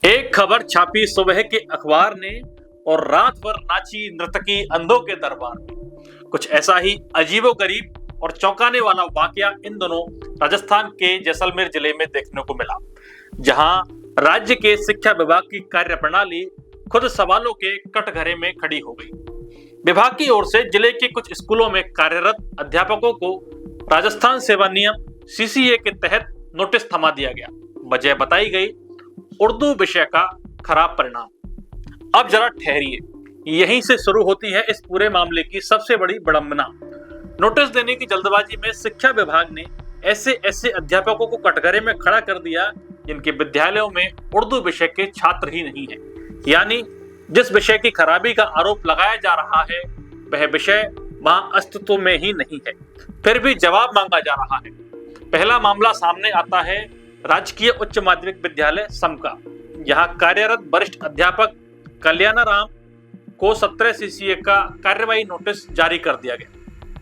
एक खबर छापी सुबह के अखबार ने और रात भर नाची नर्तकी अंधों के दरबार में। कुछ ऐसा ही अजीबोगरीब और चौंकाने वाला वाकया इन दोनों राजस्थान के जैसलमेर जिले में देखने को मिला, जहां राज्य के शिक्षा विभाग की कार्यप्रणाली खुद सवालों के कटघरे में खड़ी हो गई। विभाग की ओर से जिले के कुछ स्कूलों में कार्यरत अध्यापकों को राजस्थान सेवा नियम सीसीए के तहत नोटिस थमा दिया गया। वजह बताई गई उर्दू विषय का खराब परिणाम। अब जरा ठहरिए, यहीं से शुरू होती है इस पूरे मामले की सबसे बड़ी विडंबना। नोटिस देने की जल्दबाजी में शिक्षा विभाग ने ऐसे अध्यापकों को कटघरे में खड़ा कर दिया जिनके विद्यालयों में उर्दू विषय के छात्र ही नहीं है। यानी जिस विषय की खराबी का आरोप लगाया जा रहा है वह विषय वहां अस्तित्व में ही नहीं है, फिर भी जवाब मांगा जा रहा है। पहला मामला सामने आता है राजकीय उच्च माध्यमिक विद्यालय समका। यहाँ कार्यरत वरिष्ठ अध्यापक कल्याणाराम को 17 सीसीए का कार्यवाही नोटिस जारी कर दिया गया।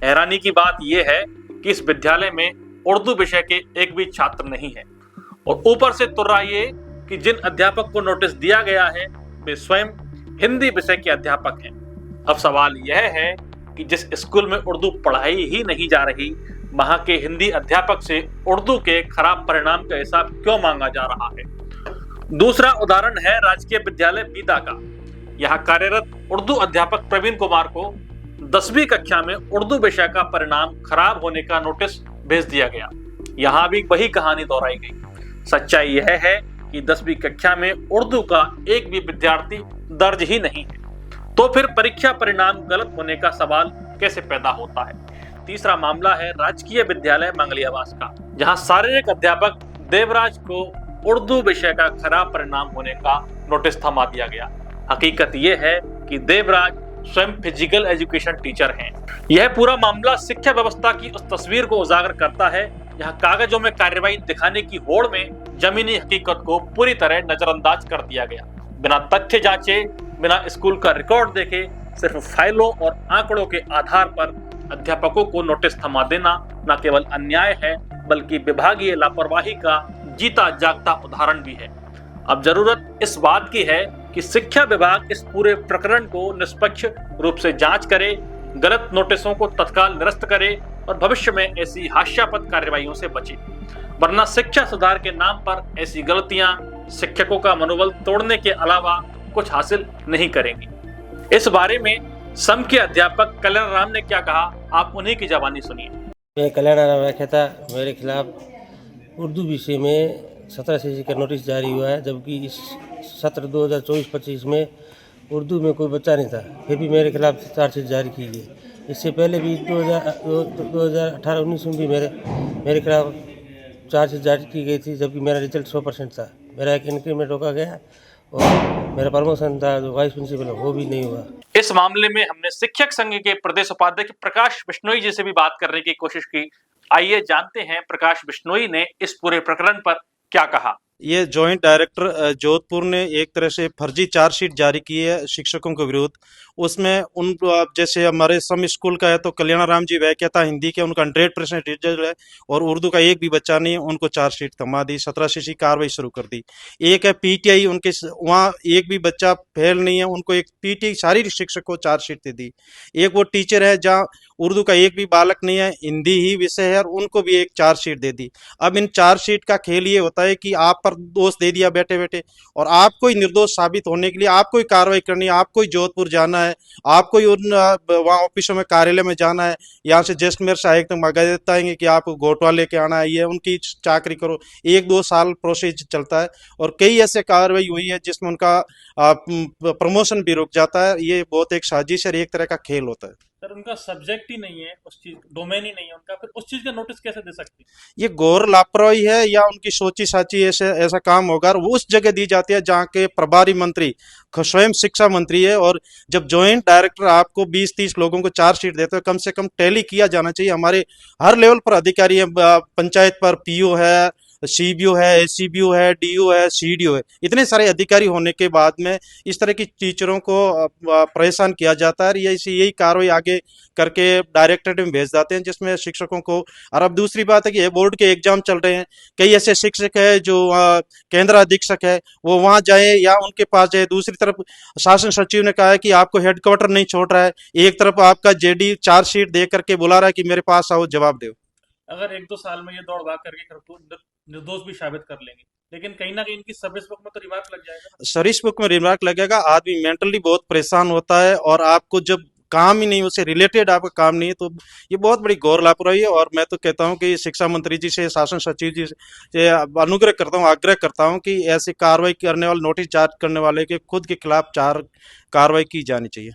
हैरानी की बात यह है कि इस विद्यालय में उर्दू विषय के एक भी छात्र नहीं है, और ऊपर से तुर्रा ये कि जिन अध्यापक को नोटिस दिया गया है वे स्वयं हिंदी विषय के अध्यापक हैं। अब सवाल यह है कि जिस स्कूल में उर्दू पढ़ाई ही नहीं जा रही, वहां के हिंदी अध्यापक से उर्दू के खराब परिणाम का हिसाब क्यों मांगा जा रहा है। दूसरा उदाहरण है राजकीय विद्यालय बीदा का। यहाँ कार्यरत उर्दू अध्यापक प्रवीण कुमार को 10वीं कक्षा में उर्दू विषय का परिणाम खराब होने का नोटिस भेज दिया गया। यहाँ भी वही कहानी दोहराई गई। सच्चाई यह है कि 10वीं कक्षा में उर्दू का एक भी विद्यार्थी दर्ज ही नहीं है, तो फिर परीक्षा परिणाम गलत होने का सवाल कैसे पैदा होता है। तीसरा मामला है राजकीय विद्यालय मंगलियावास का, जहां शारीरिक अध्यापक देवराज को उर्दू विषय का खराब परिणाम होने का नोटिस थमा दिया गया। हकीकत यह है कि देवराज स्वयं फिजिकल एजुकेशन टीचर हैं। यह पूरा मामला शिक्षा व्यवस्था की उस तस्वीर को उजागर करता है जहां कागजों में कार्रवाई दिखाने की होड़ में जमीनी हकीकत को पूरी तरह नजरअंदाज कर दिया गया। बिना तथ्य जांचे, बिना स्कूल का रिकॉर्ड देखे, सिर्फ फाइलों और आंकड़ों के आधार पर अध्यापकों को नोटिस थमा देना न केवल अन्याय है बल्कि विभागीय लापरवाही का जीता जागता उदाहरण भी है। अब जरूरत इस बात की है कि शिक्षा विभाग इस पूरे प्रकरण को निष्पक्ष रूप से जांच करे, गलत नोटिसों को तत्काल निरस्त करे और भविष्य में ऐसी हास्यास्पद कार्रवाइयों से बचे, वरना शिक्षा सुधार के नाम पर ऐसी गलतियां शिक्षकों का मनोबल तोड़ने के अलावा कुछ हासिल नहीं करेंगी। इस बारे में सम के अध्यापक कल्याणाराम ने क्या कहा, आप उन्हीं की जबानी सुनिए। मैं कल्याणाराम व्याख्या था। मेरे खिलाफ उर्दू विषय में 17 सीसी का नोटिस जारी हुआ है, जबकि इस सत्र 2024-25 में उर्दू में कोई बच्चा नहीं था, फिर भी मेरे खिलाफ चार्जशीट जारी की गई। इससे पहले भी 2018-19 में भी मेरे खिलाफ चार्जशीट जारी की गई थी, जबकि मेरा रिजल्ट 100% था। मेरा एक इंक्रीमेंट रोका गया और मेरा प्रमोशन था जो वाइस प्रिंसिपल वो भी नहीं हुआ। इस मामले में हमने शिक्षक संघ के प्रदेश उपाध्यक्ष प्रकाश बिश्नोई जी से भी बात करने की कोशिश की। आइए जानते हैं प्रकाश बिश्नोई ने इस पूरे प्रकरण पर क्या कहा। ये जॉइंट डायरेक्टर जोधपुर ने एक तरह से फर्जी चार्जशीट जारी की है शिक्षकों के विरुद्ध। उसमें उन जैसे हमारे सम स्कूल का है तो कल्याणाराम जी व्याख्याता हिंदी के, उनका 100% रिजल्ट है और उर्दू का एक भी बच्चा नहीं है, उनको चार्जशीट थमा दी, 17 सीसी कार्रवाई शुरू कर दी। एक है पीटीआई, उनके वहाँ एक भी बच्चा फेल नहीं है, उनको एक पीटीआई शारीरिक शिक्षक को चार्जशीट दे दी। एक वो टीचर है जहाँ उर्दू का एक भी बालक नहीं है, हिंदी ही विषय है, और उनको भी एक चार्जशीट दे दी। अब इन चार्जशीट का खेल ये होता है कि आप पर दोष दे दिया बैठे बैठे, और आपको ही निर्दोष साबित होने के लिए आपको ही कार्रवाई करनी है, आपको ही जोधपुर जाना है, आपको ही उन वहाँ ऑफिसों में कार्यालय में जाना है। यहाँ से जैसलमेर से आयुक्त मंगा देता है कि आपको घोटवा लेके आना है, ये उनकी चाकरी करो। 1-2 साल प्रोसेस चलता है और कई ऐसे कार्रवाई हुई है जिसमें उनका प्रमोशन भी रुक जाता है। ये बहुत एक साजिश है, एक तरह का खेल होता है। सर, उनका सब्जेक्ट ही नहीं है, उस चीज डोमेन ही नहीं है उनका, फिर उस चीज का नोटिस कैसे दे सकते हैं? ये घोर लापरवाही है या उनकी सोची साची ऐसा काम होगा। और वो उस जगह दी जाती है जहाँ के प्रभारी मंत्री स्वयं शिक्षा मंत्री है, और जब जॉइंट डायरेक्टर आपको 20-30 लोगों को चार्जशीट देते हैं, कम से कम टैली किया जाना चाहिए। हमारे हर लेवल पर अधिकारी है, पंचायत पर पीओ है, सीबीओ है, एसीबीओ है, डीओ है, सीडीओ है, इतने सारे अधिकारी होने के बाद में इस तरह की टीचरों को परेशान किया जाता है और यही कार्रवाई आगे करके डायरेक्टरेट में भेज जाते हैं, जिसमें शिक्षकों को। और अब दूसरी बात है कि ये बोर्ड के एग्जाम चल रहे हैं, कई ऐसे शिक्षक है जो केंद्र अधीक्षक है, वो वहां जाए या उनके पास जाए। दूसरी तरफ शासन सचिव ने कहा है कि आपको हेडक्वार्टर नहीं छोड़ रहा है, एक तरफ आपका जेडी चार्जशीट दे करके बुला रहा है कि मेरे पास आओ जवाब दो। अगर 1-2 साल में ये दौड़ भाग करके को निर्दोष भी साबित कर लेंगे, लेकिन कहीं ना कहीं इनकी सर्विस बुक में तो रिमार्क लग जाएगा। सर्विस बुक में रिमार्क लगेगा, आदमी मेंटली बहुत परेशान होता है, और आपको जब काम ही नहीं, उससे रिलेटेड आपका काम नहीं है, तो ये बहुत बड़ी गौर लापरवाही है। और मैं तो कहता हूं कि शिक्षा मंत्री जी से, शासन सचिव जी से अनुग्रह करता हूं, आग्रह करता हूं कि ऐसी कार्रवाई करने वाले, नोटिस जारी करने वाले के खुद के खिलाफ कार्रवाई की जानी चाहिए।